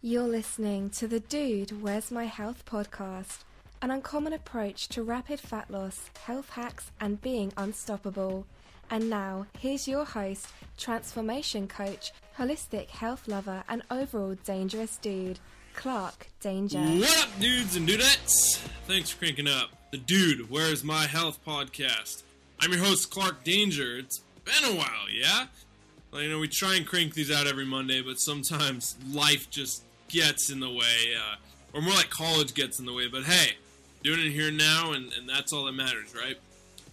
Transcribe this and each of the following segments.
You're listening to the Dude, Where's My Health podcast, an uncommon approach to rapid fat loss, health hacks, and being unstoppable. And now, here's your host, transformation coach, holistic health lover, and overall dangerous dude, Clark Danger. What up, dudes and dudettes? Thanks for cranking up the Dude, Where's My Health podcast. I'm your host, Clark Danger. It's been a while, yeah? Well, you know, we try and crank these out every Monday, but sometimes life just gets in the way, or more like college gets in the way. But hey, doing it here now, and that's all that matters, right?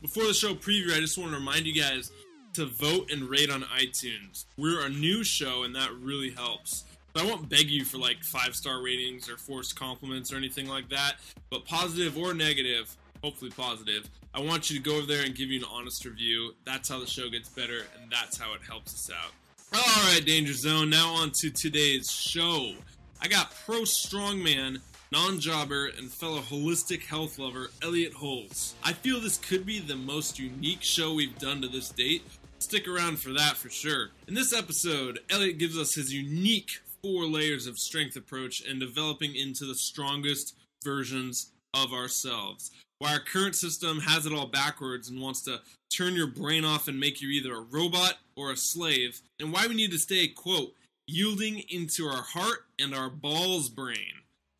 Before the show preview, I just want to remind you guys to vote and rate on iTunes. We're a new show, and that really helps. So I won't beg you for like 5-star ratings or forced compliments or anything like that, but positive or negative, hopefully positive, I want you to go over there and give you an honest review. That's how the show gets better, and that's how it helps us out. Alright, Danger Zone, now on to today's show. I got pro strongman, non-jobber, and fellow holistic health lover, Elliott Hulse. I feel this could be the most unique show we've done to this date. Stick around for that for sure. In this episode, Elliott gives us his unique 4 layers of strength approach and developing into the strongest versions of ourselves. Why our current system has it all backwards and wants to turn your brain off and make you either a robot or a slave, and why we need to stay, quote, yielding into our heart and our balls brain.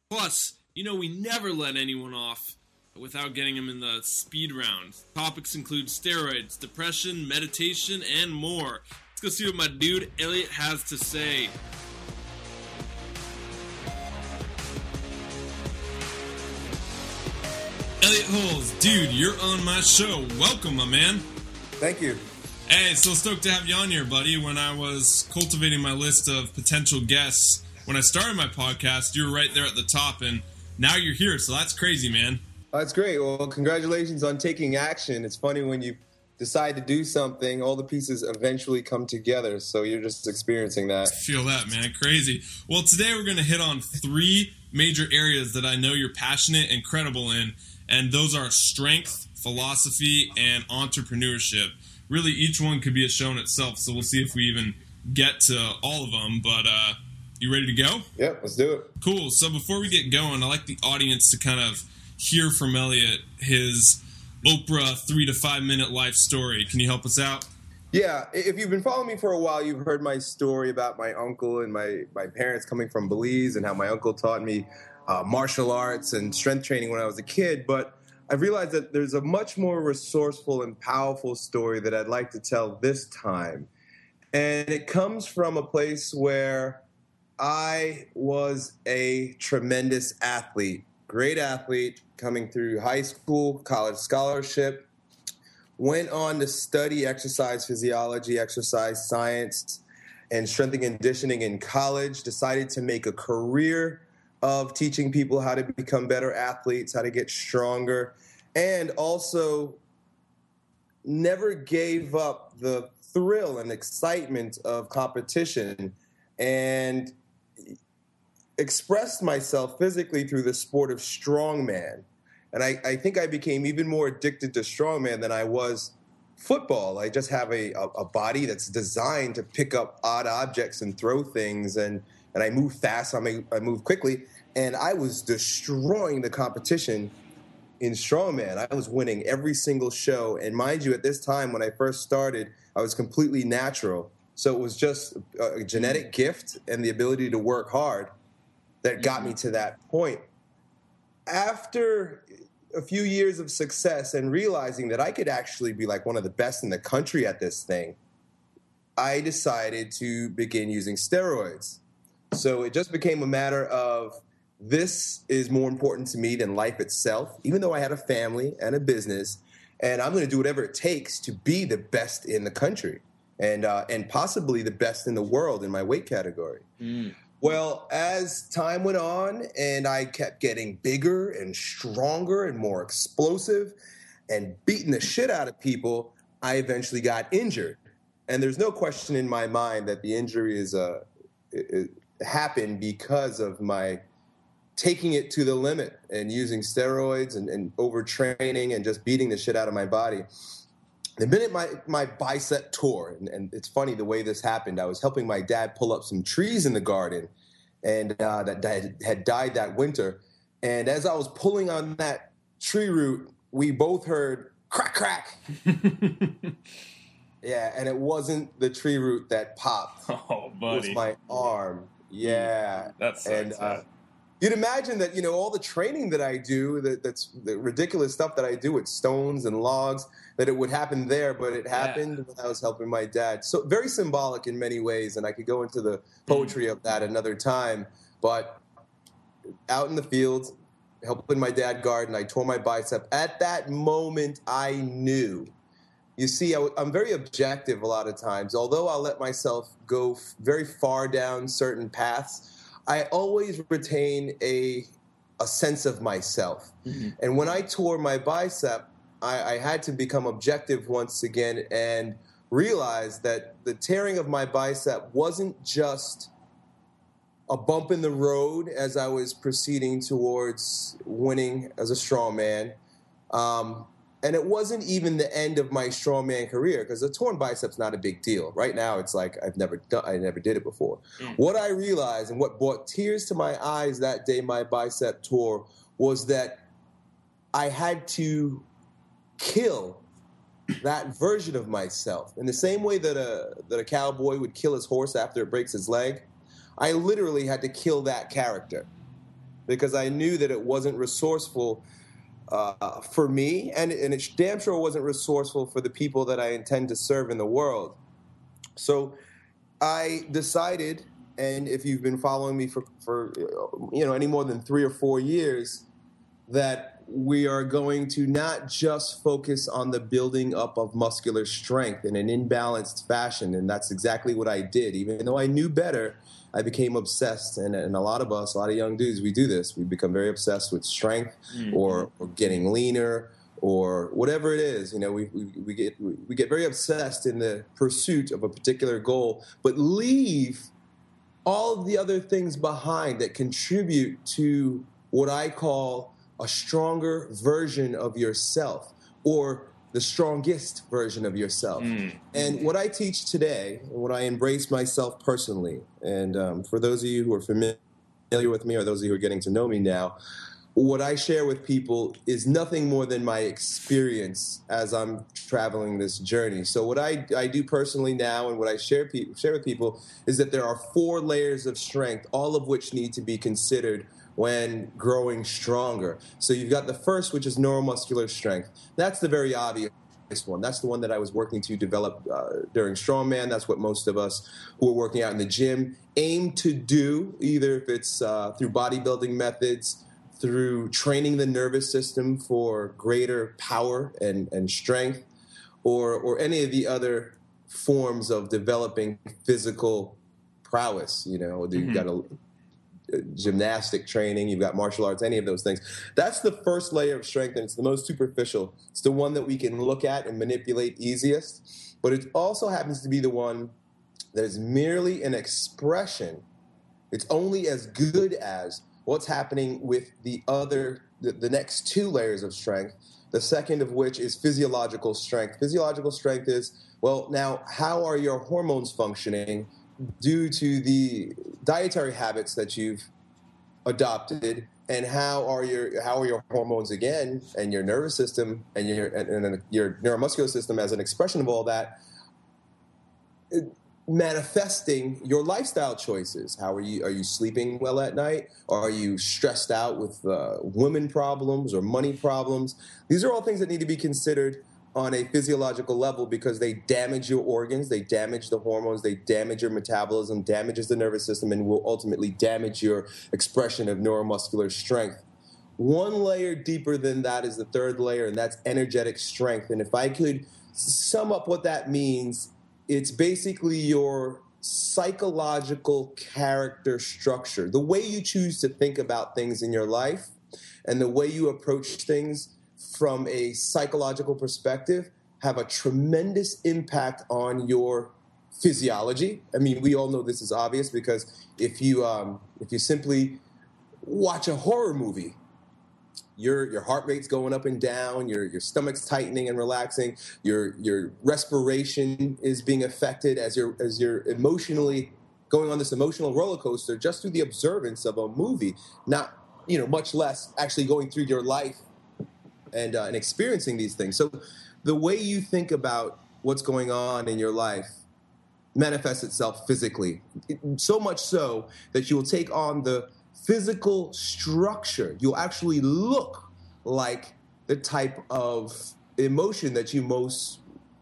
Plus, you know we never let anyone off without getting them in the speed round. Topics include steroids, depression, meditation, and more. Let's go see what my dude Elliott has to say. Elliott Hulse, dude, you're on my show. Welcome, my man. Thank you. Hey, so stoked to have you on here, buddy. When I was cultivating my list of potential guests, when I started my podcast, you were right there at the top, and now you're here, so that's crazy, man. That's great. Well, congratulations on taking action. It's funny when you decide to do something, all the pieces eventually come together, so you're just experiencing that. I feel that, man. Crazy. Well, today we're going to hit on 3 major areas that I know you're passionate and credible in, and those are strength, philosophy, and entrepreneurship. Really, each one could be a show in itself, so we'll see if we even get to all of them, but you ready to go? Yep, let's do it. Cool. So before we get going, I'd like the audience to kind of hear from Elliott his Oprah 3 to 5 minute life story. Can you help us out? Yeah, if you've been following me for a while, you've heard my story about my uncle and my parents coming from Belize and how my uncle taught me martial arts and strength training when I was a kid, but I've realized that there's a much more resourceful and powerful story that I'd like to tell this time. And it comes from a place where I was a tremendous athlete, great athlete, coming through high school, college scholarship, went on to study exercise physiology, exercise science, and strength and conditioning in college, decided to make a career of teaching people how to become better athletes, how to get stronger, and also never gave up the thrill and excitement of competition and expressed myself physically through the sport of strongman. And I think I became even more addicted to strongman than I was football. I just have a body that's designed to pick up odd objects and throw things, and I move fast, I move quickly, and I was destroying the competition in strongman. I was winning every single show, and mind you, at this time when I first started, I was completely natural. So it was just a genetic gift and the ability to work hard that got me to that point. After a few years of success and realizing that I could actually be like one of the best in the country at this thing, I decided to begin using steroids. So it just became a matter of this is more important to me than life itself, even though I had a family and a business, and I'm going to do whatever it takes to be the best in the country and possibly the best in the world in my weight category. Well, as time went on and I kept getting bigger and stronger and more explosive and beating the shit out of people, I eventually got injured. And there's no question in my mind that the injury it happened because of my taking it to the limit and using steroids and overtraining and just beating the shit out of my body. The minute my bicep tore, and it's funny the way this happened, I was helping my dad pull up some trees in the garden, and that had died that winter. And as I was pulling on that tree root, we both heard crack, crack. Yeah, and it wasn't the tree root that popped. Oh, buddy. It was my arm. Yeah. That sucks. And you'd imagine that, all the training that I do, that's the ridiculous stuff that I do with stones and logs, that it would happen there, but it happened when I was helping my dad. So very symbolic in many ways, and I could go into the poetry of that another time. But out in the field, helping my dad garden, I tore my bicep. At that moment, I knew. You see, I'm very objective a lot of times. Although I'll let myself go very far down certain paths, I always retain a sense of myself. Mm-hmm. And when I tore my bicep, I had to become objective once again and realize that the tearing of my bicep wasn't just a bump in the road as I was proceeding towards winning as a strongman. And it wasn't even the end of my strongman career, because a torn bicep's not a big deal. Right now, it's like I never did it before. What I realized and what brought tears to my eyes that day my bicep tore was that I had to kill that version of myself. In the same way that a cowboy would kill his horse after it breaks his leg, I literally had to kill that character, because I knew that it wasn't resourceful for me, and it damn sure wasn't resourceful for the people that I intend to serve in the world. So I decided, and if you've been following me for any more than 3 or 4 years, that we are going to not just focus on the building up of muscular strength in an imbalanced fashion, and that's exactly what I did. Even though I knew better, I became obsessed, and a lot of us, a lot of young dudes, we do this. We become very obsessed with strength, or getting leaner, or whatever it is. We get very obsessed in the pursuit of a particular goal, but leave all of the other things behind that contribute to what I call a stronger version of yourself, or the strongest version of yourself. And what I teach today, and what I embrace myself personally, and for those of you who are familiar with me, or those of you who are getting to know me now, what I share with people is nothing more than my experience as I'm traveling this journey. So what I do personally now, and what I share with people, is that there are 4 layers of strength, all of which need to be considered when growing stronger. So you've got the first, which is neuromuscular strength. That's the very obvious one. That's the one that I was working to develop during Strongman. That's what most of us who are working out in the gym aim to do, either if it's through bodybuilding methods, through training the nervous system for greater power and strength, or any of the other forms of developing physical prowess. You've got gymnastic training, you've got martial arts, any of those things. That's the first layer of strength, and it's the most superficial. It's the one that we can look at and manipulate easiest, but it also happens to be the one that is merely an expression. It's only as good as what's happening with the next 2 layers of strength, the second of which is physiological strength. Physiological strength is, well, now, how are your hormones functioning due to the dietary habits that you've adopted, and how are your hormones again, and your nervous system and your neuromuscular system as an expression of all that, manifesting your lifestyle choices. Are you sleeping well at night? Or are you stressed out with women problems or money problems? These are all things that need to be considered on a physiological level, because they damage your organs, they damage the hormones, they damage your metabolism, damages the nervous system, and will ultimately damage your expression of neuromuscular strength. 1 layer deeper than that is the 3rd layer, and that's energetic strength. And if I could sum up what that means, it's basically your psychological character structure, the way you choose to think about things in your life, and the way you approach things from a psychological perspective have a tremendous impact on your physiology. I mean, we all know this is obvious, because if you simply watch a horror movie, your heart rate's going up and down, your stomach's tightening and relaxing, your respiration is being affected as you're emotionally going on this emotional roller coaster just through the observance of a movie, not, much less actually going through your life and experiencing these things. So the way you think about what's going on in your life manifests itself physically, so much so that you will take on the physical structure. You'll actually look like the type of emotion that you most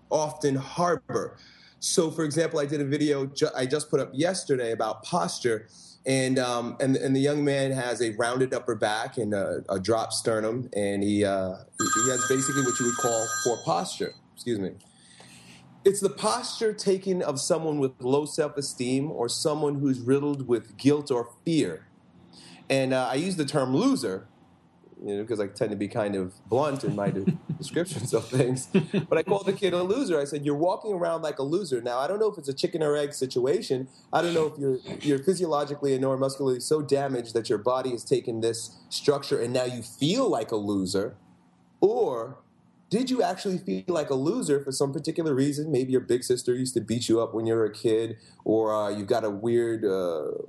often harbor. So, for example, I did a video I just put up yesterday about posture, and the young man has a rounded upper back and a drop sternum, and he has basically what you would call poor posture. Excuse me. It's the posture taken of someone with low self-esteem or someone who's riddled with guilt or fear. And I use the term loser, because I tend to be kind of blunt in my descriptions of things. But I called the kid a loser. I said, you're walking around like a loser. Now, I don't know if it's a chicken or egg situation. I don't know if you're physiologically and neuromuscularly so damaged that your body has taken this structure and now you feel like a loser. Or did you actually feel like a loser for some particular reason? Maybe your big sister used to beat you up when you were a kid, or you've got a weird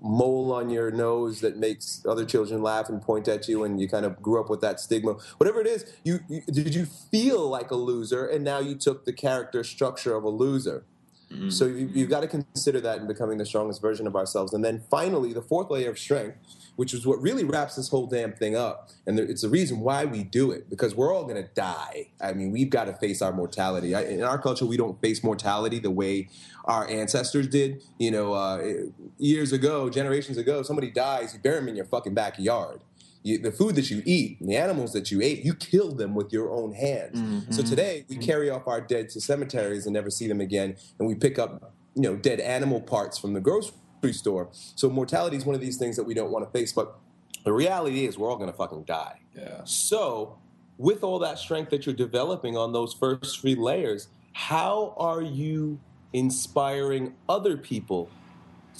mole on your nose that makes other children laugh and point at you, and you kind of grew up with that stigma. Whatever it is, did you feel like a loser, and now you took the character structure of a loser? Mm-hmm. So you've got to consider that in becoming the strongest version of ourselves. And then finally, the fourth layer of strength, which is what really wraps this whole damn thing up. And it's the reason why we do it, because we're all going to die. I mean, we've got to face our mortality. In our culture, we don't face mortality the way our ancestors did. Years ago, generations ago, somebody dies, you bury them in your fucking backyard. The food that you eat, the animals that you ate, you kill them with your own hands. Mm-hmm. So today, we carry off our dead to cemeteries and never see them again, and we pick up, dead animal parts from the grocery store. So mortality is one of these things that we don't want to face, but the reality is we're all going to fucking die. Yeah. So with all that strength that you're developing on those first three layers, how are you inspiring other people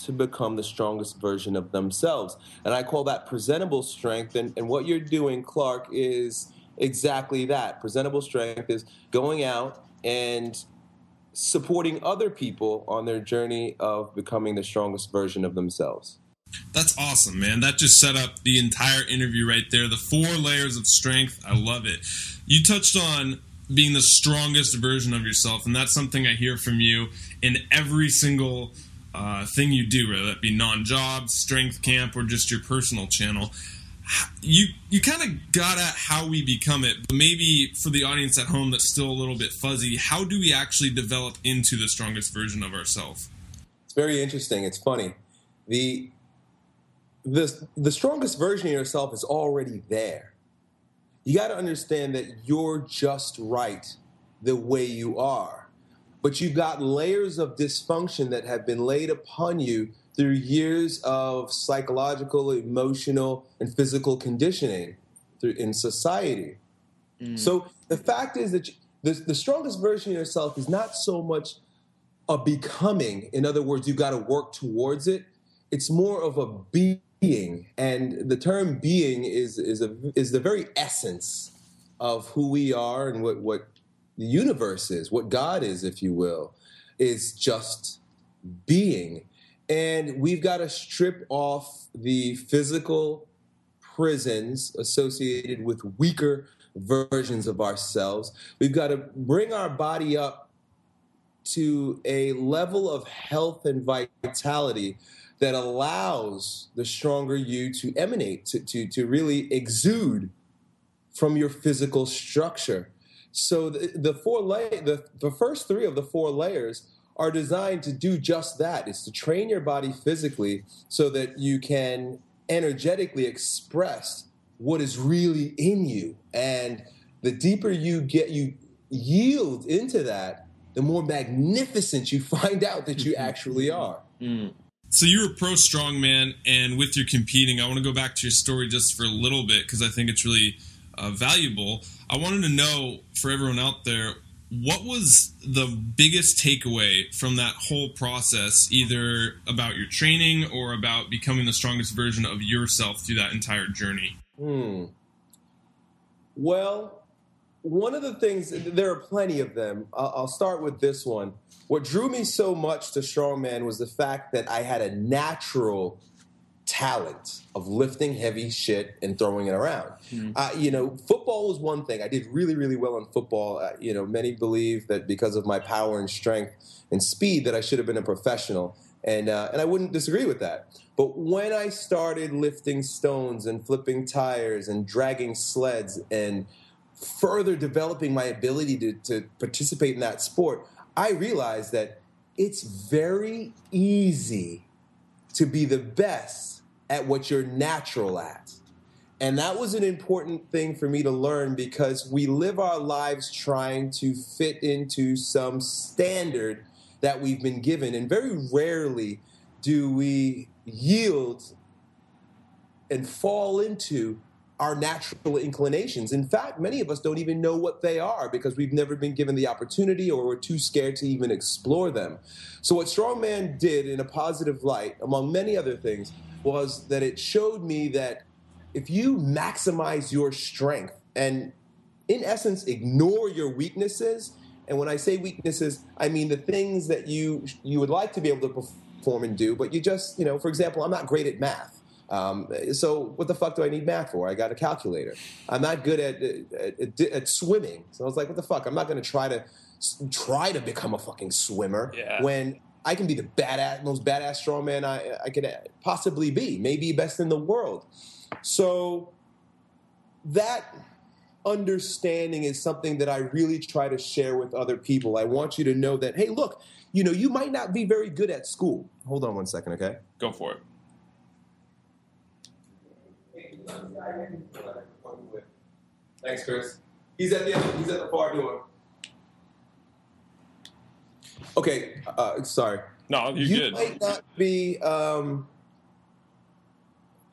to become the strongest version of themselves? And I call that presentable strength. And what you're doing, Clark, is exactly that. Presentable strength is going out and supporting other people on their journey of becoming the strongest version of themselves. That's awesome, man. That just set up the entire interview right there. The 4 layers of strength. I love it. You touched on being the strongest version of yourself, and that's something I hear from you in every single thing you do, whether that be non-job, strength camp, or just your personal channel. You kind of got at how we become it, but maybe for the audience at home that's still a little bit fuzzy, how do we actually develop into the strongest version of ourselves? It's very interesting. It's funny. The strongest version of yourself is already there. You got to understand that you're just right the way you are, but you've got layers of dysfunction that have been laid upon you through years of psychological, emotional, and physical conditioning in society. Mm. So the fact is that the strongest version of yourself is not so much a becoming. In other words, you've got to work towards it. It's more of a being. And the term being is the very essence of who we are and what the universe is, what God is, if you will, is just being. And we've got to strip off the physical prisons associated with weaker versions of ourselves. We've got to bring our body up to a level of health and vitality that allows the stronger you to emanate, to really exude from your physical structure. So the first 3 of the 4 layers are designed to do just that. It's to train your body physically so that you can energetically express what is really in you. And the deeper you yield into that, the more magnificent you find out that you actually are. Mm. So you're a pro strongman, and with your competing, I want to go back to your story just for a little bit because I think it's really valuable. I wanted to know, for everyone out there, what was the biggest takeaway from that whole process, either about your training or about becoming the strongest version of yourself through that entire journey? Well, one of the things, there are plenty of them. I'll start with this one. What drew me so much to strongman was the fact that I had a natural talent of lifting heavy shit and throwing it around. Football was one thing. I did really, really well in football. Many believe that because of my power and strength and speed that I should have been a professional. And I wouldn't disagree with that. But when I started lifting stones and flipping tires and dragging sleds and further developing my ability to participate in that sport, I realized that it's very easy to be the best at what you're natural at. And that was an important thing for me to learn, because we live our lives trying to fit into some standard that we've been given. And very rarely do we yield and fall into our natural inclinations. In fact, many of us don't even know what they are because we've never been given the opportunity, or we're too scared to even explore them. So what strongman did in a positive light, among many other things, was that it showed me that if you maximize your strength and, in essence, ignore your weaknesses, and when I say weaknesses, I mean the things that you would like to be able to perform and do, but you just, for example, I'm not great at math. So what the fuck do I need math for? I got a calculator. I'm not good at swimming. So I was like, what the fuck? I'm not going to try to become a fucking swimmer when I can be the most badass strongman I could possibly be, maybe best in the world. So that understanding is something that I really try to share with other people. I want you to know that, hey, look, you might not be very good at school. Hold on one second, okay? Go for it. Thanks, Chris. He's at the far door. Okay, sorry. No, you're good. You might not be.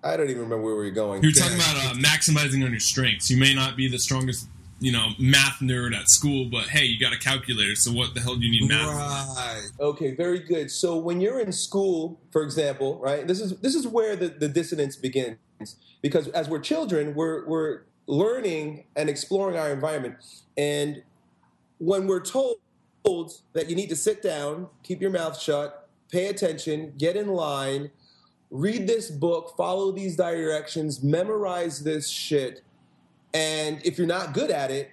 I don't even remember where we were going. You were talking about maximizing on your strengths. You may not be the strongest, math nerd at school, but hey, you got a calculator, so what the hell do you need math? Right. Okay, very good. So when you're in school, for example, right, this is where the dissonance begins, because as we're children, we're learning and exploring our environment, and when we're told that you need to sit down, keep your mouth shut, pay attention, get in line, read this book, follow these directions, memorize this shit, and if you're not good at it,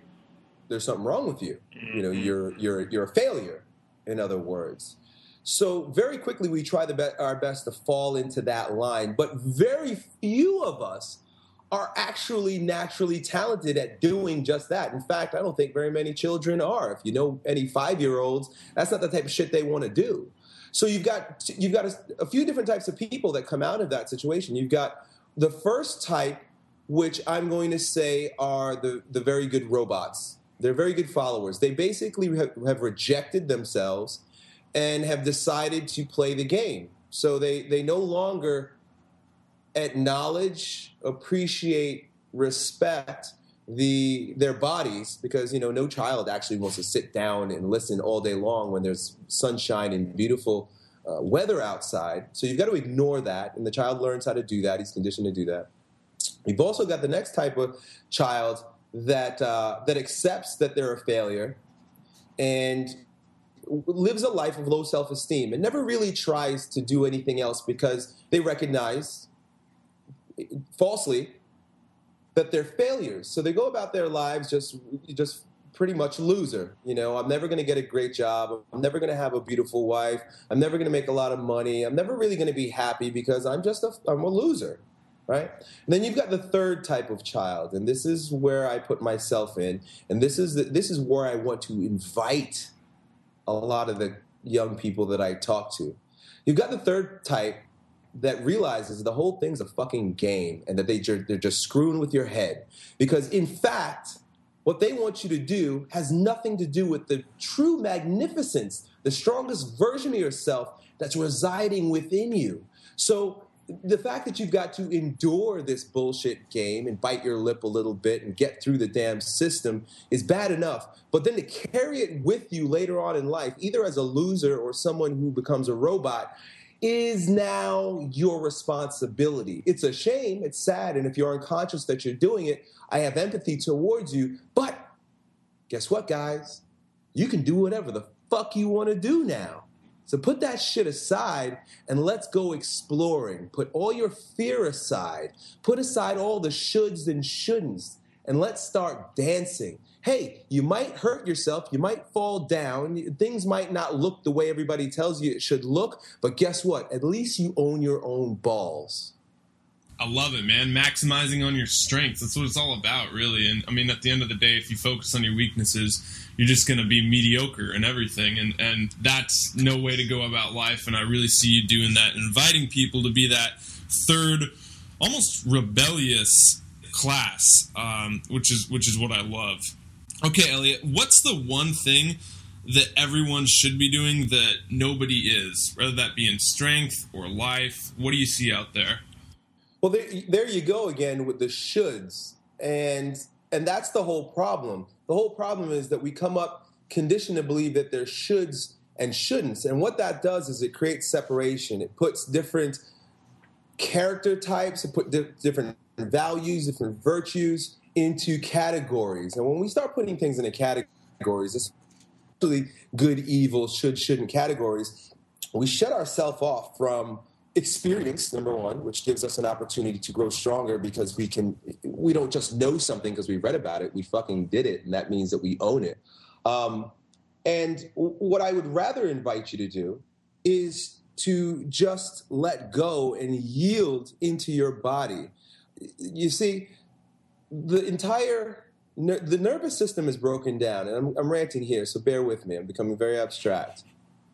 there's something wrong with you. You're a failure, in other words. So very quickly we try our best to fall into that line, but very few of us are actually naturally talented at doing just that. In fact, I don't think very many children are. If you know any 5-year-olds, that's not the type of shit they want to do. So you've got a few different types of people that come out of that situation. You've got the first type, which I'm going to say are the very good robots. They're very good followers. They basically have rejected themselves and have decided to play the game. So they no longer acknowledge, appreciate, respect their bodies, because no child actually wants to sit down and listen all day long when there's sunshine and beautiful weather outside. So you've got to ignore that, and the child learns how to do that. He's conditioned to do that. You've also got the next type of child that accepts that they're a failure and lives a life of low self-esteem and never really tries to do anything else because they recognize falsely that they're failures. So they go about their lives just pretty much loser. I'm never going to get a great job. I'm never going to have a beautiful wife. I'm never going to make a lot of money. I'm never really going to be happy because I'm a loser, right? And then you've got the third type of child, and this is where I put myself in, and this is where I want to invite a lot of the young people that I talk to. You've got the third type that realizes the whole thing's a fucking game and that they're just screwing with your head. Because, in fact, what they want you to do has nothing to do with the true magnificence, the strongest version of yourself that's residing within you. So the fact that you've got to endure this bullshit game and bite your lip a little bit and get through the damn system is bad enough. But then to carry it with you later on in life, either as a loser or someone who becomes a robot, is now your responsibility. It's a shame, it's sad, and if you're unconscious that you're doing it, I have empathy towards you, but guess what, guys? You can do whatever the fuck you want to do now. So put that shit aside and let's go exploring. Put all your fear aside. Put aside all the shoulds and shouldn'ts, and let's start dancing. Hey, you might hurt yourself. You might fall down. Things might not look the way everybody tells you it should look, but guess what? At least you own your own balls. I love it, man. Maximizing on your strengths. That's what it's all about, really. And I mean, at the end of the day, if you focus on your weaknesses, you're just going to be mediocre in everything. And that's no way to go about life. And I really see you doing that, inviting people to be that third, almost rebellious class, which is what I love. Okay, Elliott, what's the one thing that everyone should be doing that nobody is, whether that be in strength or life? What do you see out there? Well, there you go again with the shoulds. And that's the whole problem. The whole problem is that we come up conditioned to believe that there's shoulds and shouldn'ts. And what that does is it creates separation. It puts different character types, it puts different values, different virtues into categories. And when we start putting things into categories, especially good, evil, should, shouldn't categories, we shut ourselves off from experience, number one, which gives us an opportunity to grow stronger because we don't just know something because we read about it, we fucking did it, and that means that we own it. And what I would rather invite you to do is to just let go and yield into your body. You see, the nervous system is broken down, and I'm ranting here, so bear with me. I'm becoming very abstract.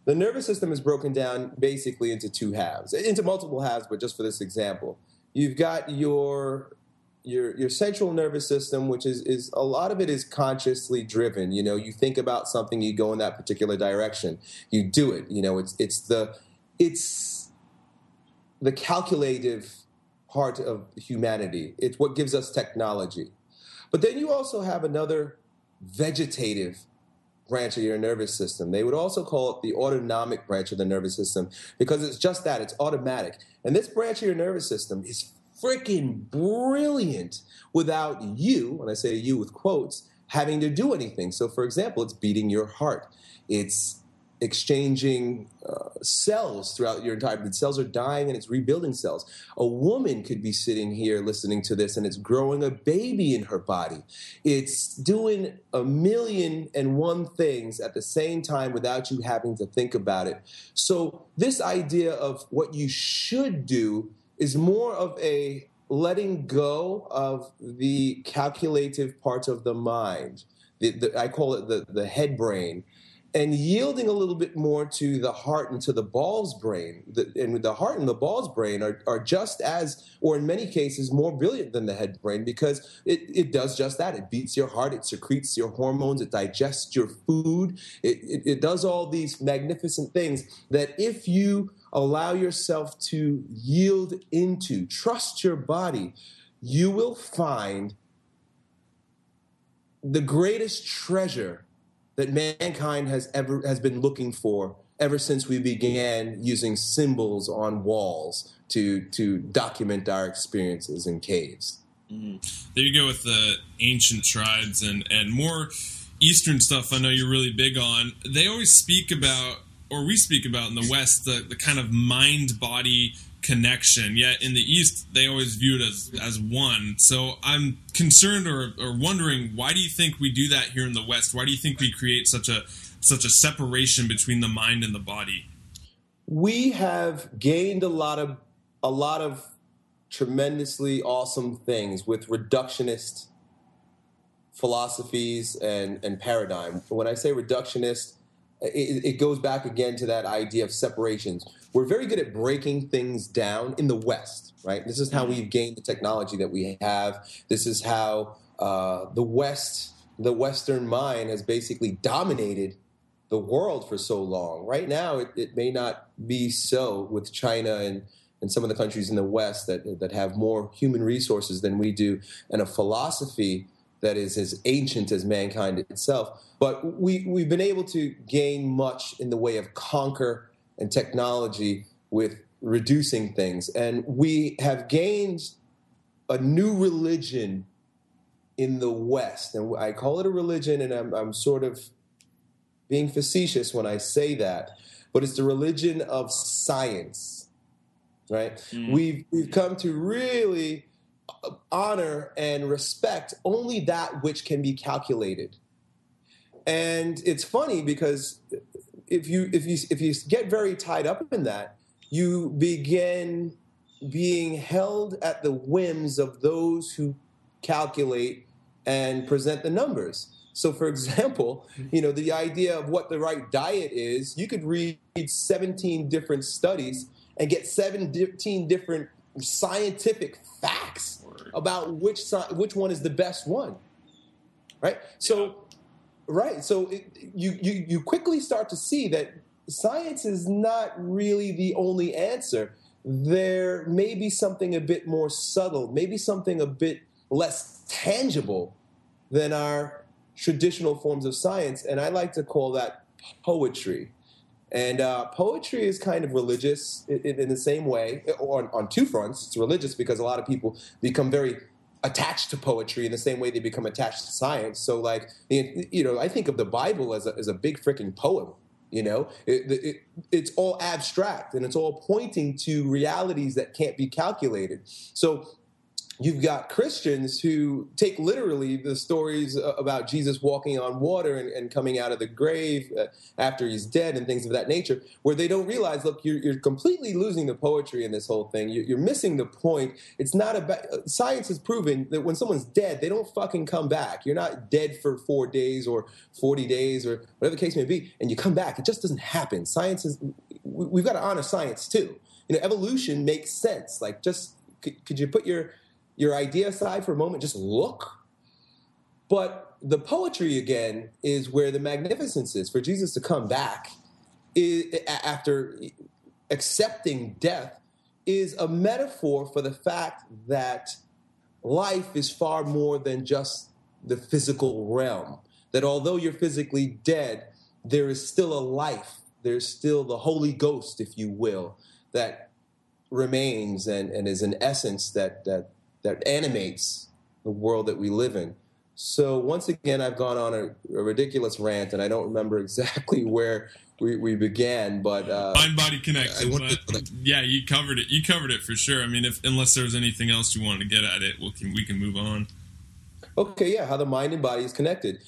The nervous system is broken down basically into two halves, into multiple halves, but just for this example. You've got your central nervous system, which is a lot of it is consciously driven. You know, you think about something, you go in that particular direction, you do it. You know, it's the calculative part of humanity. It's what gives us technology. But then you also have another vegetative branch of your nervous system. They would also call it the autonomic branch of the nervous system because it's just that, it's automatic. And this branch of your nervous system is freaking brilliant without you, when I say you with quotes, having to do anything. So for example, it's beating your heart. It's exchanging cells throughout your entire, the cells are dying and it's rebuilding cells. A woman could be sitting here listening to this and it's growing a baby in her body. It's doing 1,000,001 things at the same time without you having to think about it. So this idea of what you should do is more of a letting go of the calculative parts of the mind. I call it the head brain. And yielding a little bit more to the heart and to the balls brain. And the heart and the balls brain are just as, or in many cases, more brilliant than the head brain because it does just that. It beats your heart, it secretes your hormones, it digests your food. It does all these magnificent things that if you allow yourself to yield into, trust your body, you will find the greatest treasure that mankind has been looking for ever since we began using symbols on walls to document our experiences in caves. Mm-hmm. There you go with the ancient tribes and more Eastern stuff I know you're really big on. They always speak about, or we speak about in the West, the kind of mind-body connection, yet in the East they always view it as one. So I'm concerned or wondering, why do you think we do that here in the West? Why do you think we create such a separation between the mind and the body? We have gained a lot of tremendously awesome things with reductionist philosophies and paradigm. When I say reductionist, it goes back again to that idea of separations. We're very good at breaking things down in the West, right? This is how we've gained the technology that we have. This is how the Western mind has basically dominated the world for so long. Right now, it may not be so with China and some of the countries in the West that have more human resources than we do, and a philosophy that is as ancient as mankind itself. But we've been able to gain much in the way of conquer and technology with reducing things. And we have gained a new religion in the West, and I call it a religion, and I'm sort of being facetious when I say that, but it's the religion of science, right? We've come to really honor and respect only that which can be calculated. And it's funny because if you get very tied up in that, you begin being held at the whims of those who calculate and present the numbers. So, for example, the idea of what the right diet is, you could read 17 different studies and get 17 different scientific facts about which one is the best one, right? So, you quickly start to see that science is not really the only answer. There may be something a bit more subtle, maybe something a bit less tangible than our traditional forms of science, and I like to call that poetry. And poetry is kind of religious in the same way, on two fronts. It's religious because a lot of people become very attached to poetry in the same way they become attached to science. So, like, I think of the Bible as a big freaking poem. It's all abstract, and it's all pointing to realities that can't be calculated. So you've got Christians who take literally the stories about Jesus walking on water and coming out of the grave after he's dead and things of that nature, where they don't realize, look, you're completely losing the poetry in this whole thing. You're missing the point. It's not about, science has proven that when someone's dead, they don't fucking come back. You're not dead for 4 days or 40 days or whatever the case may be, and you come back. It just doesn't happen. Science is, we've got to honor science too. Evolution makes sense. Like, just, could you put your idea aside for a moment, just look. But the poetry, again, is where the magnificence is. For Jesus to come back after accepting death is a metaphor for the fact that life is far more than just the physical realm. That although you're physically dead, there is still a life. There's still the Holy Ghost, if you will, that remains and is an essence that animates the world that we live in. So once again, I've gone on a ridiculous rant, and I don't remember exactly where we began, but mind-body connection. Yeah, you covered it. You covered it for sure. I mean, unless there's anything else you wanted to get at it, we can move on. Okay, yeah, how the mind and body is connected.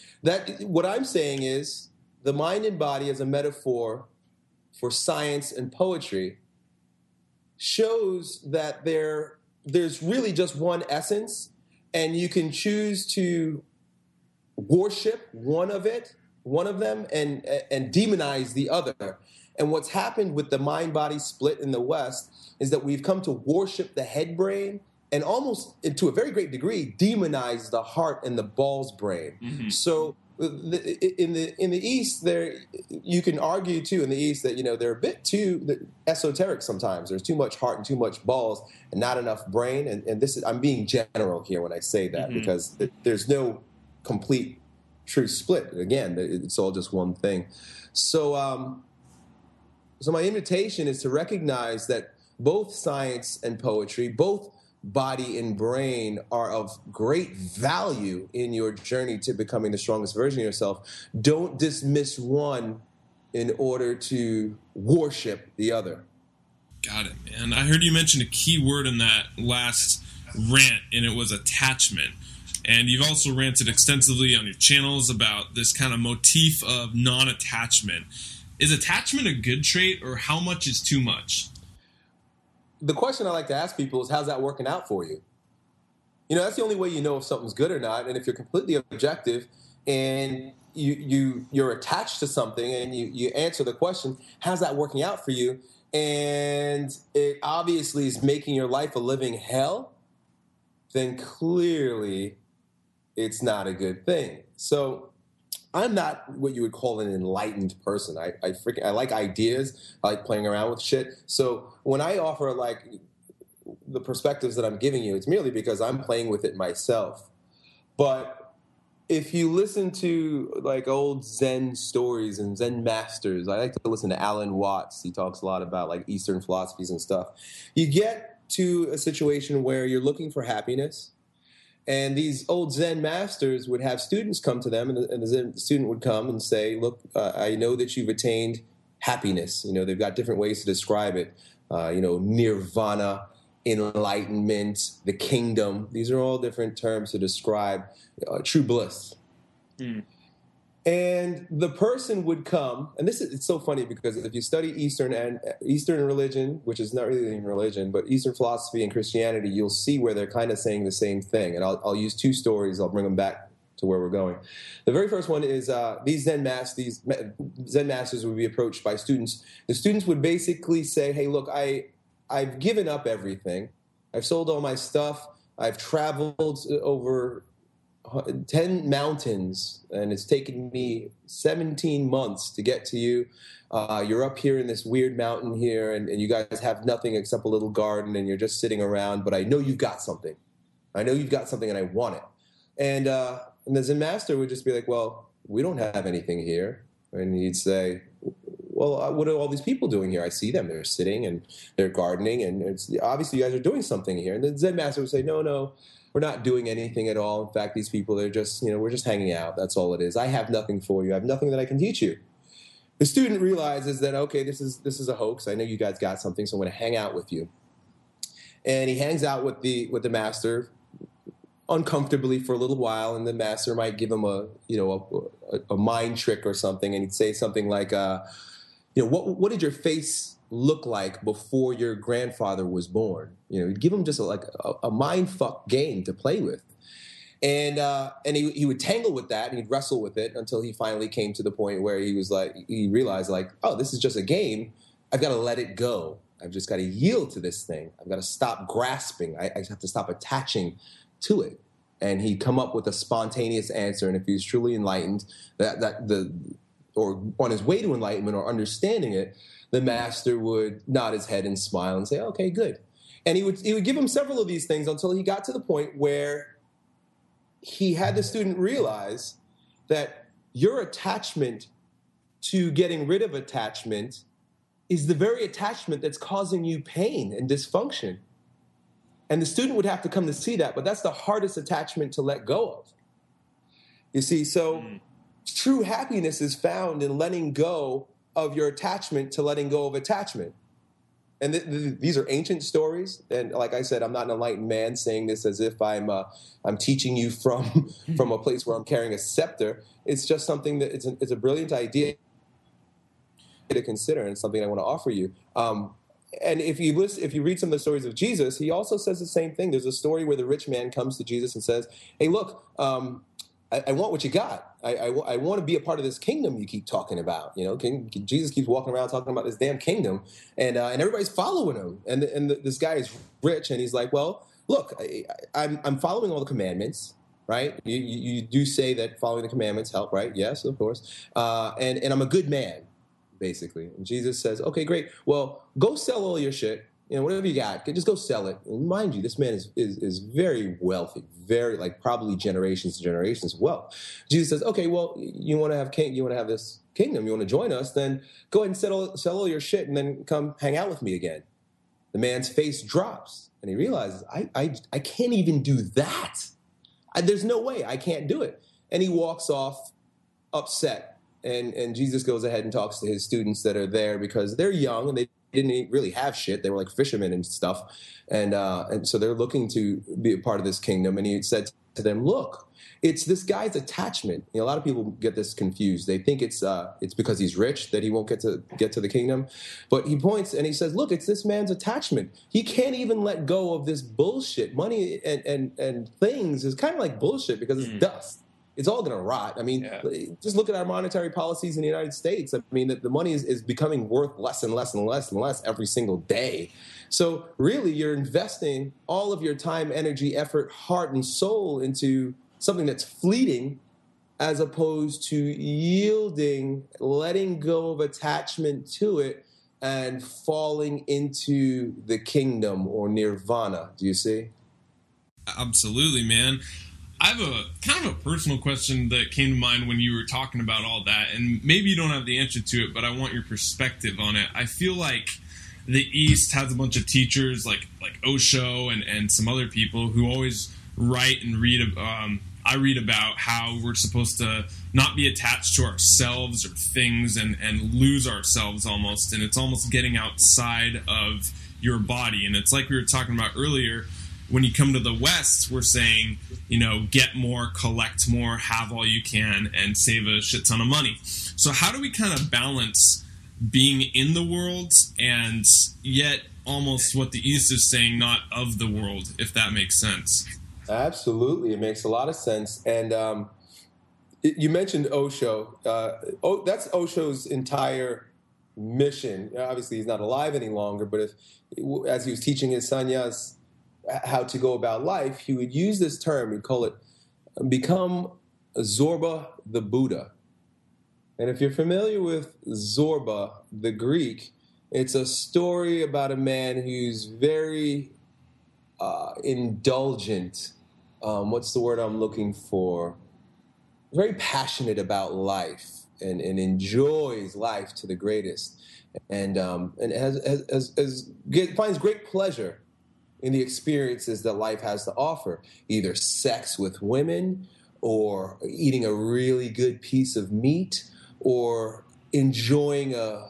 What I'm saying is the mind and body as a metaphor for science and poetry shows that there's really just one essence, and you can choose to worship one of them and demonize the other. And what's happened with the mind-body split in the West is that we've come to worship the head brain and almost, to a very great degree, demonize the heart and the balls brain. Mm-hmm. So in the East, you can argue too in the East that they're a bit too esoteric sometimes. There's too much heart and too much balls and not enough brain. And this is, I'm being general here when I say that, because there's no complete true split. Again, it's all just one thing. So so my invitation is to recognize that both science and poetry, both body and brain, are of great value in your journey to becoming the strongest version of yourself. Don't dismiss one in order to worship the other. Got it, man. I heard you mention a key word in that last rant, and it was attachment. And you've also ranted extensively on your channels about this kind of motif of non-attachment. Is attachment a good trait, or how much is too much? The question I like to ask people is, how's that working out for you? That's the only way you know if something's good or not. And if you're completely objective and you're attached to something and you answer the question, how's that working out for you? And it obviously is making your life a living hell, then clearly it's not a good thing. So I'm not what you would call an enlightened person. I like ideas. I like playing around with shit. So when I offer the perspectives that I'm giving you, it's merely because I'm playing with it myself. But if you listen to old Zen stories and Zen masters, I like to listen to Alan Watts. He talks a lot about Eastern philosophies and stuff. You get to a situation where you're looking for happiness, And these old Zen masters would have students come to them, and the Zen student would come and say, look, I know that you've attained happiness. They've got different ways to describe it. Nirvana, enlightenment, the kingdom. These are all different terms to describe true bliss. Mm. And the person would come, and it's so funny because if you study Eastern religion, which is not really religion, but Eastern philosophy and Christianity, you'll see where they're kind of saying the same thing. And I'll use two stories. I'll bring them back to where we're going. The very first one is these Zen masters would be approached by students. The students would basically say, hey, look, I've given up everything. I've sold all my stuff. I've traveled over 10 mountains, and it's taken me 17 months to get to you. You're up here in this weird mountain here, and you guys have nothing except a little garden, and you're just sitting around, but I know you've got something. I know you've got something, and I want it. And the Zen master would just be like, well, we don't have anything here. And he'd say, well, what are all these people doing here? I see them. They're sitting, and they're gardening, and obviously you guys are doing something here. And the Zen master would say, no, we're not doing anything at all. In fact, these people, they're just, we're just hanging out. That's all it is. I have nothing for you. I have nothing that I can teach you. The student realizes that, okay, this is a hoax. I know you guys got something, so I'm going to hang out with you. And he hangs out with the master uncomfortably for a little while, and the master might give him a mind trick or something, and he'd say something like, what did your face look like before your grandfather was born? He'd give him just a mind fuck game to play with. And he would tangle with that, and he'd wrestle with it until he finally came to the point where he realized oh, this is just a game. I've got to let it go. I've just got to yield to this thing. I've got to stop grasping. I have to stop attaching to it. And he'd come up with a spontaneous answer. And if he was truly enlightened, or on his way to enlightenment or understanding it, the master would nod his head and smile and say, okay, good. And he would give him several of these things until he got to the point where he had the student realize that your attachment to getting rid of attachment is the very attachment that's causing you pain and dysfunction. And the student would have to come to see that, but that's the hardest attachment to let go of. You see, so true happiness is found in letting go of your attachment to letting go of attachment. And these are ancient stories. And like I said, I'm not an enlightened man saying this as if I'm teaching you from a place where I'm carrying a scepter. It's just something that it's a brilliant idea to consider, and something I want to offer you. And if you read some of the stories of Jesus, he also says the same thing. There's a story where the rich man comes to Jesus and says, hey, look, I want what you got. I want to be a part of this kingdom you keep talking about. Jesus keeps walking around talking about this damn kingdom, and everybody's following him. And this guy is rich, and he's like, well, look, I'm following all the commandments, right? You do say that following the commandments help, right? Yes, of course. And I'm a good man, basically. And Jesus says, okay, great. Well, go sell all your shit. Whatever you got, just go sell it. And mind you, this man is very wealthy, very probably generations and generations of wealth. Jesus says, okay, well, you want to have this kingdom, you want to join us, then go ahead and sell all your shit and then come hang out with me again. The man's face drops and he realizes, I can't even do that. There's no way, I can't do it. And he walks off upset. And Jesus goes ahead and talks to his students that are there because they're young and they didn't really have shit. They were like fishermen and stuff. And so they're looking to be a part of this kingdom. And he said to them, look, it's this guy's attachment. A lot of people get this confused. They think it's because he's rich that he won't get to the kingdom. But he points and he says, look, it's this man's attachment. He can't even let go of this bullshit. Money and things is kind of like bullshit because it's dust. It's all going to rot. I mean, just look at our monetary policies in the United States. I mean, the money is becoming worth less and less and less and less every single day. So really, you're investing all of your time, energy, effort, heart, and soul into something that's fleeting as opposed to yielding, letting go of attachment to it, and falling into the kingdom or nirvana. Do you see? Absolutely, man. I have a kind of a personal question that came to mind when you were talking about all that, and maybe you don't have the answer to it, but I want your perspective on it. I feel like the East has a bunch of teachers like Osho and some other people who always write and read. I read about how we're supposed to not be attached to ourselves or things and lose ourselves almost. And it's almost getting outside of your body. And it's like we were talking about earlier. When you come to the West, we're saying, get more, collect more, have all you can, and save a shit ton of money. So how do we kind of balance being in the world and yet almost what the East is saying, not of the world, if that makes sense? Absolutely. It makes a lot of sense. And you mentioned Osho. That's Osho's entire mission. Obviously, he's not alive any longer, but as he was teaching his sannyas how to go about life, he would use this term. He'd call it become Zorba the Buddha. And if you're familiar with Zorba, the Greek, it's a story about a man who's very indulgent. What's the word I'm looking for? Very passionate about life and enjoys life to the greatest, and finds great pleasure in the experiences that life has to offer, either sex with women or eating a really good piece of meat or enjoying a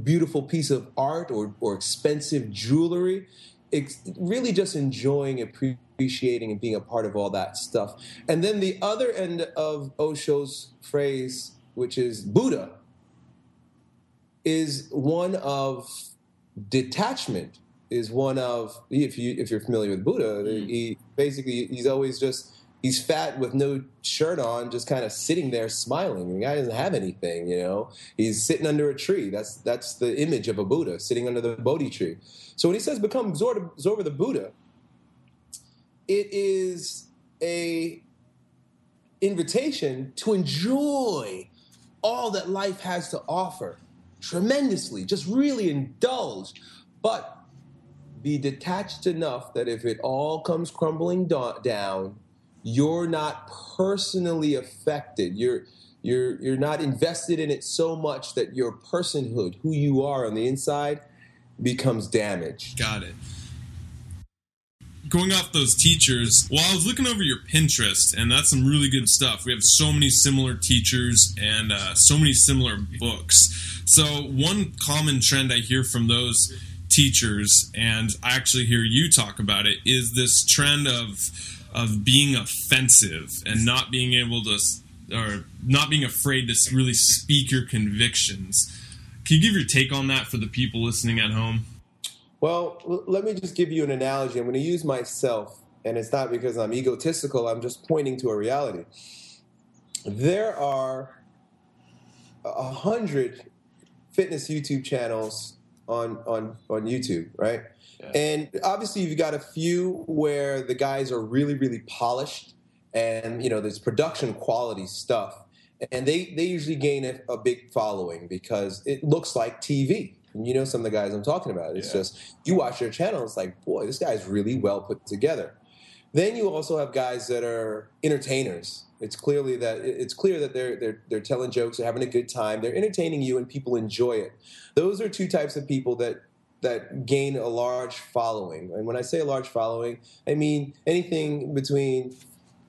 beautiful piece of art or expensive jewelry. It's really just enjoying, appreciating, and being a part of all that stuff. And then the other end of Osho's phrase, which is Buddha, is one of detachment. Is one of, if you're familiar with Buddha, he's fat with no shirt on, just kind of sitting there smiling. The guy doesn't have anything, He's sitting under a tree. That's the image of a Buddha, sitting under the Bodhi tree. So when he says become Zorba the Buddha, it is a invitation to enjoy all that life has to offer tremendously, just really indulge, but be detached enough that if it all comes crumbling down, you're not personally affected. You're not invested in it so much that your personhood, who you are on the inside, becomes damaged. Got it. Going off those teachers, well, I was looking over your Pinterest, and that's some really good stuff. We have so many similar teachers and so many similar books. So one common trend I hear from those teachers, and I actually hear you talk about it, is this trend of being offensive and not being able to, or not being afraid to really speak your convictions. Can you give your take on that for the people listening at home? Well, let me just give you an analogy. I'm going to use myself, and it's not because I'm egotistical. I'm just pointing to a reality. There are 100 fitness YouTube channels on YouTube, right? Yeah. And obviously you've got a few where the guys are really, really polished and, there's production quality stuff. And they usually gain a big following because it looks like TV. And some of the guys I'm talking about. It's just, you watch their channel, it's like, boy, this guy's really well put together. Then you also have guys that are entertainers. It's clear that they're telling jokes, they're having a good time, they're entertaining you, and people enjoy it. Those are two types of people that gain a large following. And when I say a large following, I mean anything between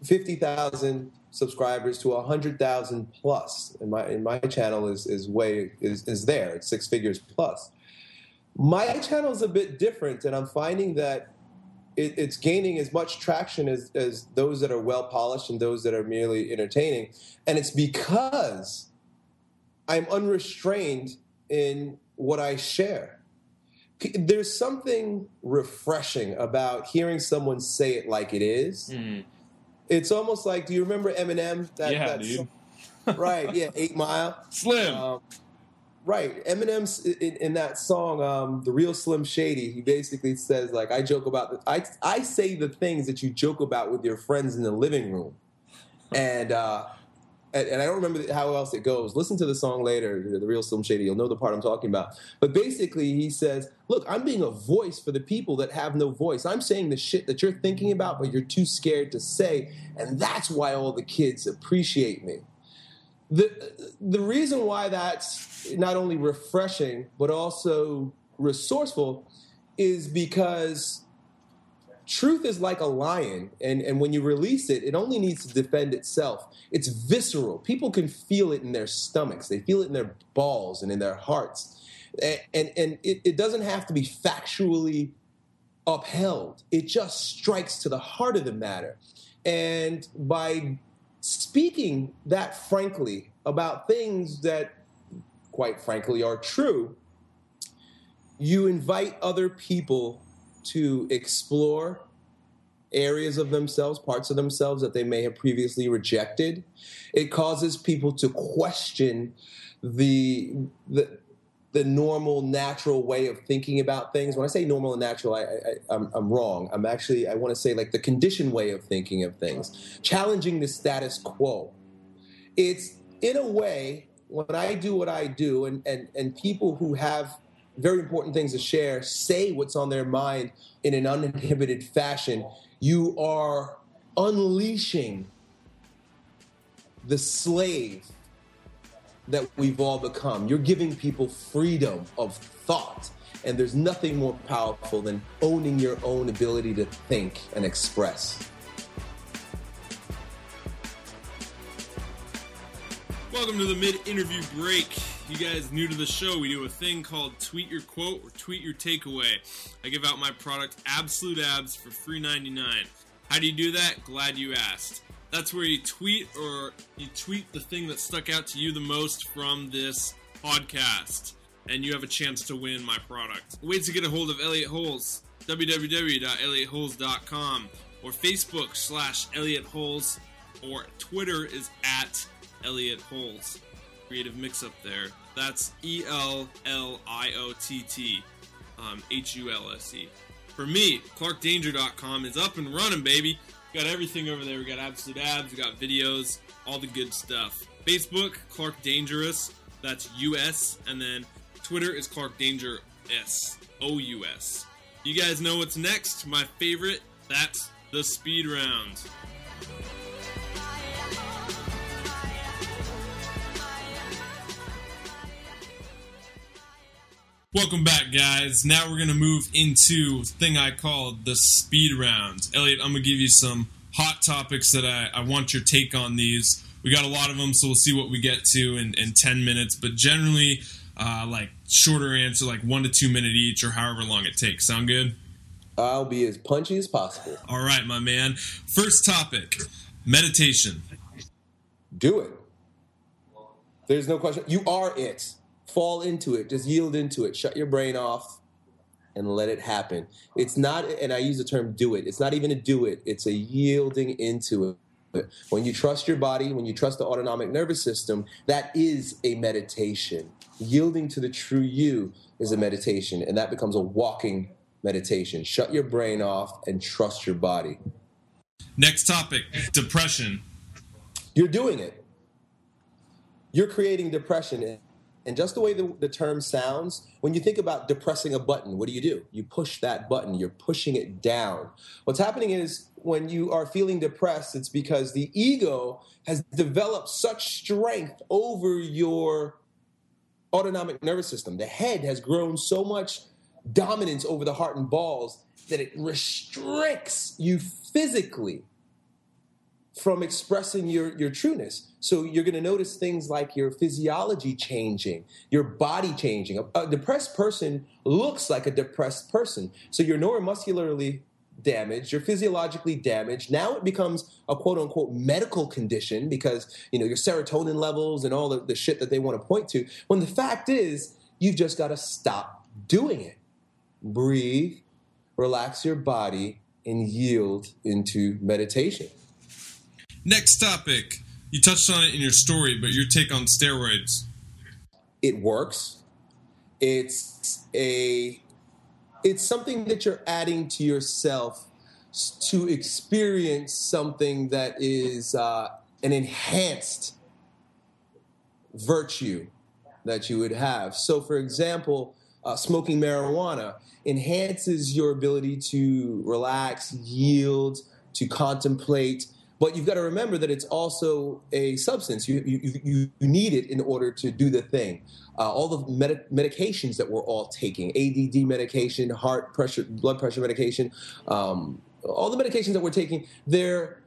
50,000 subscribers to 100,000 plus. And my channel is there. It's 6 figures plus. My channel is a bit different, and I'm finding that it's gaining as much traction as those that are well polished and those that are merely entertaining. And it's because I'm unrestrained in what I share. There's something refreshing about hearing someone say it like it is. Mm. It's almost like, do you remember Eminem? Dude. Right, yeah, 8 Mile. Slim. Right. Eminem's in that song, The Real Slim Shady, he basically says, like, I say the things that you joke about with your friends in the living room. And I don't remember how else it goes. Listen to the song later, The Real Slim Shady. You'll know the part I'm talking about. But basically he says, look, I'm being a voice for the people that have no voice. I'm saying the shit that you're thinking about, but you're too scared to say. And that's why all the kids appreciate me. The reason why that's not only refreshing, but also resourceful is because truth is like a lion, and when you release it, it only needs to defend itself. It's visceral. People can feel it in their stomachs. They feel it in their balls and in their hearts. And it doesn't have to be factually upheld. It just strikes to the heart of the matter. And by speaking that frankly about things that, quite frankly, are true, you invite other people to explore areas of themselves, parts of themselves that they may have previously rejected. It causes people to question the normal, natural way of thinking about things. When I say normal and natural, I'm wrong. I want to say like the conditioned way of thinking of things, challenging the status quo. It's, in a way, when I do what I do, and people who have very important things to share say what's on their mind in an uninhibited fashion, you are unleashing the slave that we've all become. You're giving people freedom of thought. And there's nothing more powerful than owning your own ability to think and express. Welcome to the mid-interview break. You guys new to the show, we do a thing called Tweet Your Quote or Tweet Your Takeaway. I give out my product, Absolute Abs, for free $3.99. How do you do that? Glad you asked. That's where you tweet the thing that stuck out to you the most from this podcast, and you have a chance to win my product. Ways to get a hold of Elliott Hulse, www.elliotthuls.com, or Facebook/Elliott Hulse, or Twitter is at Elliott Hulse. Creative mix-up there. That's ELLIOTT, HULSE. For me, ClarkDanger.com is up and running, baby. We got everything over there. We got Absolute Abs, we got videos, all the good stuff. Facebook, Clark Dangerous, that's US, and then Twitter is Clark Danger S, OUS. You guys know what's next? My favorite, that's the speed round. Welcome back, guys. Now we're going to move into a thing I call the speed round. Elliott, I'm going to give you some hot topics that I want your take on these. We got a lot of them, so we'll see what we get to in 10 minutes. But generally, like shorter answer, like 1 to 2 minute each, or however long it takes. Sound good? I'll be as punchy as possible. All right, my man. First topic, meditation. Do it. There's no question. You are it. Fall into it. Just yield into it. Shut your brain off and let it happen. It's not, and I use the term do it. It's not even a do it. It's a yielding into it. When you trust your body, when you trust the autonomic nervous system, that is a meditation. Yielding to the true you is a meditation, and that becomes a walking meditation. Shut your brain off and trust your body. Next topic, depression. You're doing it. You're creating depression. And just the way the term sounds, when you think about depressing a button, what do? You push that button. You're pushing it down. What's happening is when you are feeling depressed, it's because the ego has developed such strength over your autonomic nervous system. The head has grown so much dominance over the heart and balls that it restricts you physically from expressing your trueness. So you're going to notice things like your physiology changing, your body changing. A depressed person looks like a depressed person. So you're neuromuscularly damaged, you're physiologically damaged. Now it becomes a quote-unquote medical condition because, your serotonin levels and all the shit that they want to point to, when the fact is you've just got to stop doing it. Breathe, relax your body, and yield into meditation. Next topic. You touched on it in your story, but your take on steroids. It works. It's something that you're adding to yourself to experience something that is an enhanced virtue that you would have. So, for example, smoking marijuana enhances your ability to relax, yield, to contemplate. But you've got to remember that it's also a substance. You need it in order to do the thing. All the medications that we're all taking, ADD medication, heart pressure, blood pressure medication, all the medications that we're taking, they're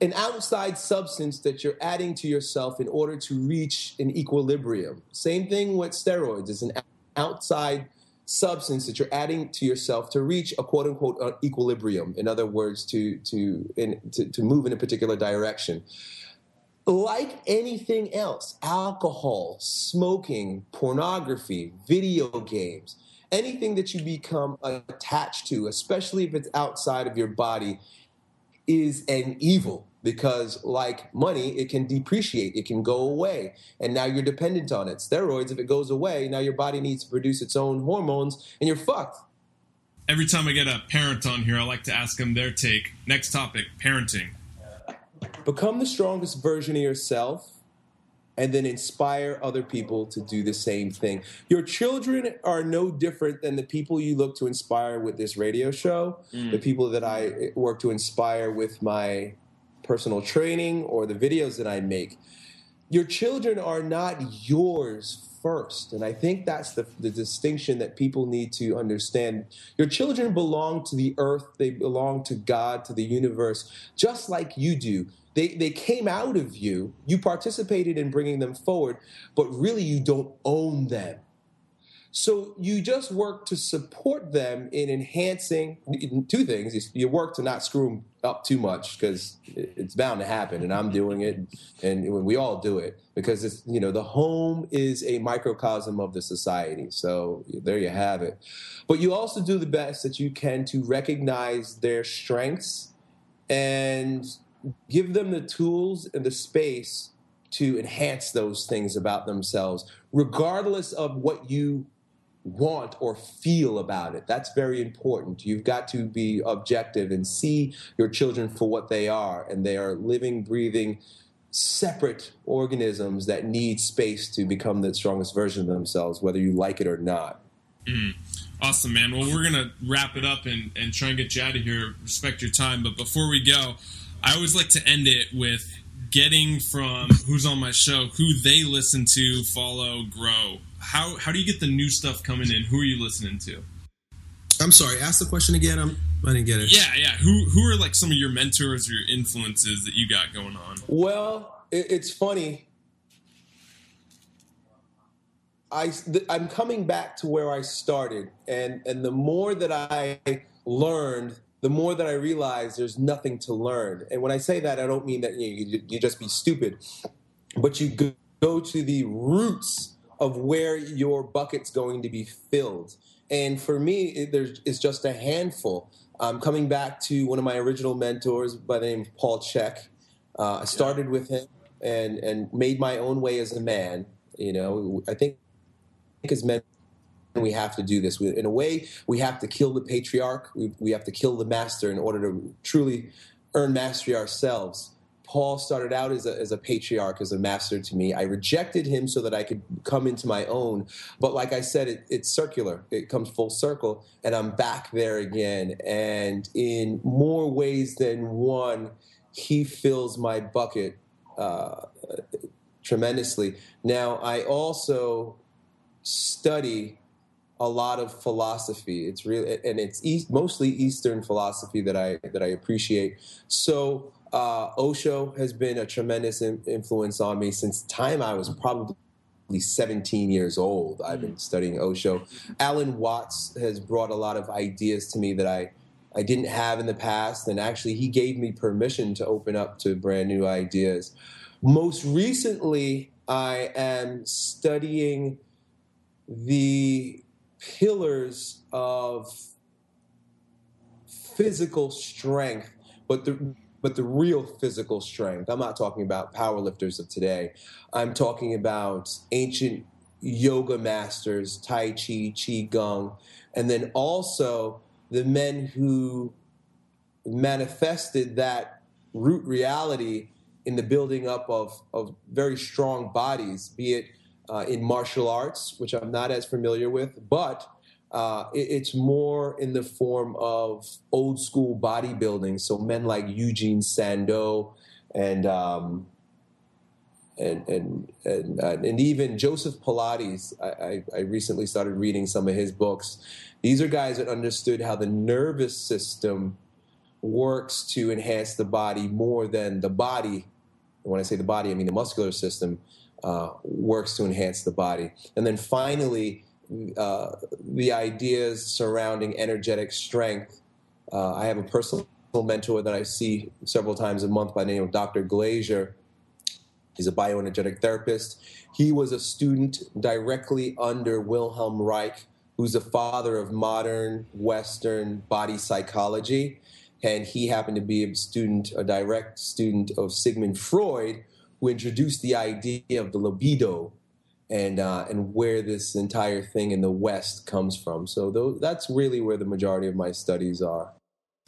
an outside substance that you're adding to yourself in order to reach an equilibrium. Same thing with steroids. It's an outside substance that you're adding to yourself to reach a quote-unquote equilibrium. In other words, to move in a particular direction. Like anything else, alcohol, smoking, pornography, video games, anything that you become attached to, especially if it's outside of your body, is an evil. Because like money, it can depreciate, it can go away, and now you're dependent on it. Steroids, if it goes away, now your body needs to produce its own hormones, and you're fucked. Every time I get a parent on here, I like to ask them their take. Next topic, parenting. Become the strongest version of yourself, and then inspire other people to do the same thing. Your children are no different than the people you look to inspire with this radio show, the people that I work to inspire with my personal training or the videos that I make. Your children are not yours first. And I think that's the distinction that people need to understand. Your children belong to the earth. They belong to God, to the universe, just like you do. They came out of you. You participated in bringing them forward, but really you don't own them. So you just work to support them in enhancing two things. You work to not screw them up too much because it's bound to happen, and I'm doing it, and we all do it because it's, the home is a microcosm of the society. So there you have it. But you also do the best that you can to recognize their strengths and give them the tools and the space to enhance those things about themselves, regardless of what you want or feel about it. That's very important. You've got to be objective and see your children for what they are, and they are living, breathing, separate organisms that need space to become the strongest version of themselves, whether you like it or not. Awesome, man. Well, we're going to wrap it up and try and get you out of here. Respect your time. But before we go, I always like to end it with getting from who's on my show, who they listen to, follow, grow. How do you get the new stuff coming in? Who are you listening to? I'm sorry, ask the question again. I didn't get it. Yeah. Who are like some of your mentors or your influences that you got going on? Well, it's funny. I'm coming back to where I started, and the more that I learned, the more that I realized there's nothing to learn. And when I say that, I don't mean that you just be stupid, but you go to the roots of where your bucket's going to be filled. And for me, it's just a handful. I'm coming back to one of my original mentors by the name of Paul Chek. I started with him and made my own way as a man. I think as men, we have to do this. In a way, we have to kill the patriarch. We have to kill the master in order to truly earn mastery ourselves. Paul started out as a patriarch, as a master to me. I rejected him so that I could come into my own. But like I said, it's circular. It comes full circle, and I'm back there again. And in more ways than one, he fills my bucket tremendously. Now, I also study a lot of philosophy. It's really, and it's mostly Eastern philosophy that I appreciate. So Osho has been a tremendous influence on me since the time I was probably 17 years old. I've been studying Osho. Alan Watts has brought a lot of ideas to me that I didn't have in the past, and actually he gave me permission to open up to brand new ideas. Most recently, I am studying the pillars of physical strength, but the real physical strength. I'm not talking about powerlifters of today. I'm talking about ancient yoga masters, Tai Chi, Qigong, and then also the men who manifested that root reality in the building up of very strong bodies, be it in martial arts, which I'm not as familiar with, but it's more in the form of old school bodybuilding. So men like Eugene Sandow and even Joseph Pilates. I recently started reading some of his books. These are guys that understood how the nervous system works to enhance the body more than the body. When I say the body, I mean the muscular system works to enhance the body. And then finally, the ideas surrounding energetic strength. I have a personal mentor that I see several times a month by the name of Dr. Glazier. He's a bioenergetic therapist. He was a student directly under Wilhelm Reich, who's the father of modern Western body psychology. And he happened to be a direct student of Sigmund Freud, who introduced the idea of the libido and where this entire thing in the West comes from. So that's really where the majority of my studies are.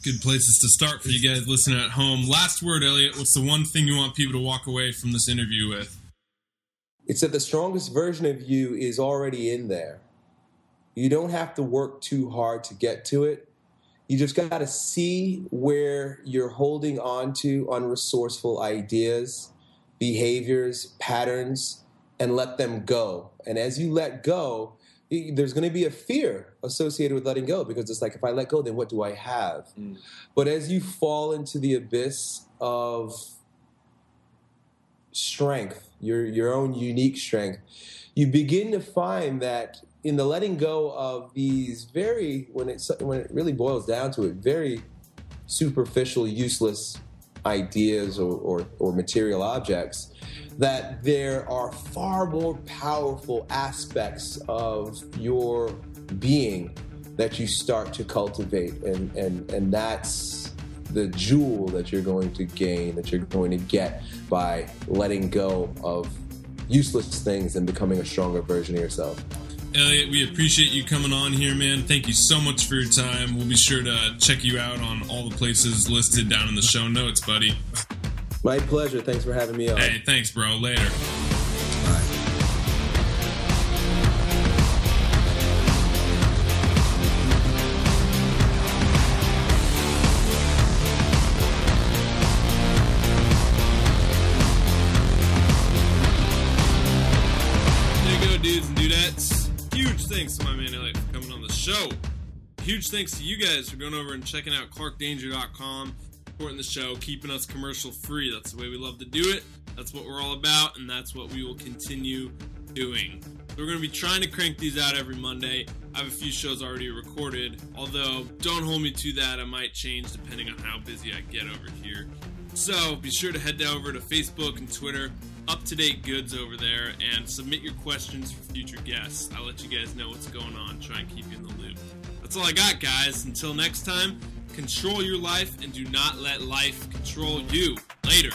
Good places to start for you guys listening at home. Last word, Elliott. What's the one thing you want people to walk away from this interview with? It's that the strongest version of you is already in there. You don't have to work too hard to get to it. You just got to see where you're holding on to unresourceful ideas, behaviors, patterns, and let them go. And as you let go, there's going to be a fear associated with letting go, because it's like, if I let go, then what do I have? But as you fall into the abyss of strength, your own unique strength, you begin to find that in the letting go of these when it really boils down to it, very superficial, useless ideas or material objects, that there are far more powerful aspects of your being that you start to cultivate, and that's the jewel that you're going to gain, that you're going to get by letting go of useless things and becoming a stronger version of yourself. Elliott, we appreciate you coming on here, man. Thank you so much for your time. We'll be sure to check you out on all the places listed down in the show notes, buddy. My pleasure. Thanks for having me on. Hey, thanks, bro. Later. Bye. There you go, dudes and dudettes. Huge thanks to my man Elliott for coming on the show. Huge thanks to you guys for going over and checking out ClarkDanger.com, supporting the show, keeping us commercial free. That's the way we love to do it. That's what we're all about, and that's what we will continue doing. So we're going to be trying to crank these out every Monday. I have a few shows already recorded, although don't hold me to that. I might change depending on how busy I get over here. So be sure to head over to Facebook and Twitter, up-to-date goods over there, and submit your questions for future guests. I'll let you guys know what's going on, try and keep you in the loop. That's all I got, guys. Until next time, control your life and do not let life control you. Later.